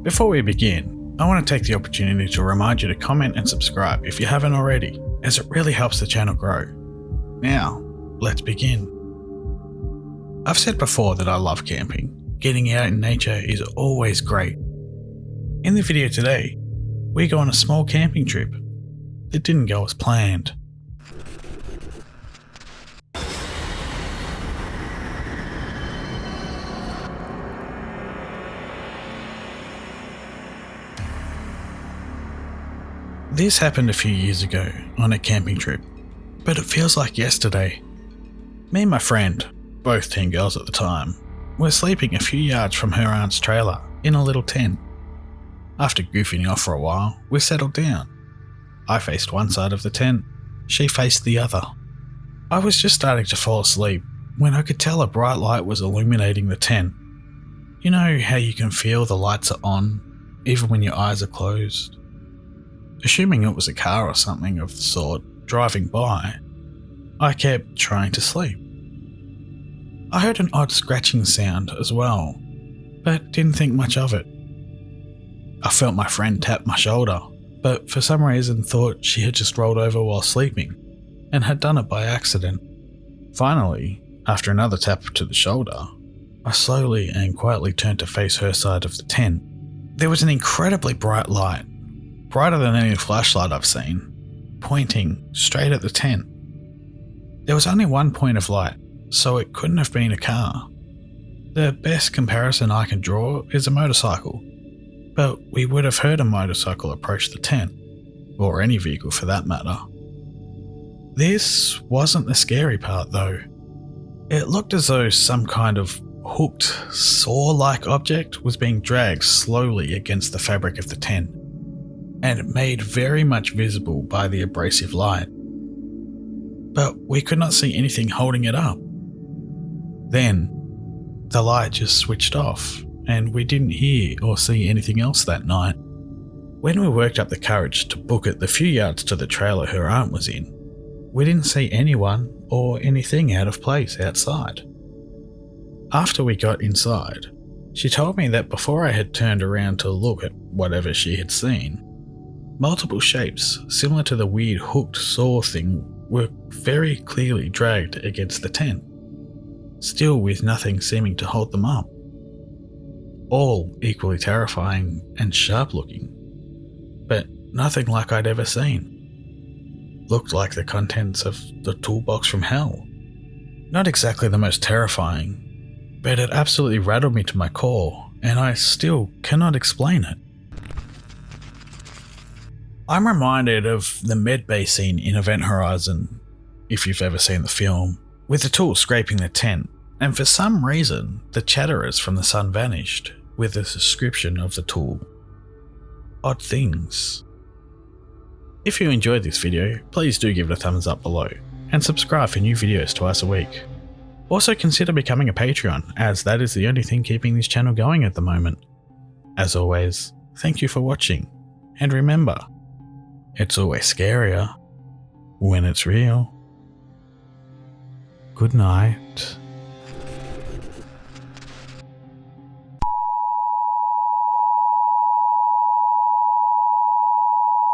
Before we begin, I want to take the opportunity to remind you to comment and subscribe if you haven't already, as it really helps the channel grow. Now, let's begin. I've said before that I love camping. Getting out in nature is always great. In the video today, we go on a small camping trip that didn't go as planned. This happened a few years ago on a camping trip, but it feels like yesterday. Me and my friend, both teen girls at the time, were sleeping a few yards from her aunt's trailer in a little tent. After goofing off for a while, we settled down. I faced one side of the tent, she faced the other. I was just starting to fall asleep when I could tell a bright light was illuminating the tent. You know how you can feel the lights are on, even when your eyes are closed? Assuming it was a car or something of the sort driving by, I kept trying to sleep. I heard an odd scratching sound as well, but didn't think much of it. I felt my friend tap my shoulder, but for some reason thought she had just rolled over while sleeping, and had done it by accident. Finally, after another tap to the shoulder, I slowly and quietly turned to face her side of the tent. There was an incredibly bright light, brighter than any flashlight I've seen, pointing straight at the tent. There was only one point of light, so it couldn't have been a car. The best comparison I can draw is a motorcycle, but we would have heard a motorcycle approach the tent, or any vehicle for that matter. This wasn't the scary part though. It looked as though some kind of hooked, saw-like object was being dragged slowly against the fabric of the tent, and made very much visible by the abrasive light. But we could not see anything holding it up. Then, the light just switched off, and we didn't hear or see anything else that night. When we worked up the courage to book it the few yards to the trailer her aunt was in, we didn't see anyone or anything out of place outside. After we got inside, she told me that before I had turned around to look at whatever she had seen, multiple shapes, similar to the weird hooked saw thing, were very clearly dragged against the tent, still with nothing seeming to hold them up. All equally terrifying and sharp looking, but nothing like I'd ever seen. Looked like the contents of the toolbox from hell. Not exactly the most terrifying, but it absolutely rattled me to my core, and I still cannot explain it. I'm reminded of the medbay scene in Event Horizon, if you've ever seen the film, with the tool scraping the tent, and for some reason the chatterers from the sun vanished with a description of the tool. Odd things. If you enjoyed this video, please do give it a thumbs up below, and subscribe for new videos twice a week. Also consider becoming a Patreon, as that is the only thing keeping this channel going at the moment. As always, thank you for watching, and remember, it's always scarier when it's real. Good night.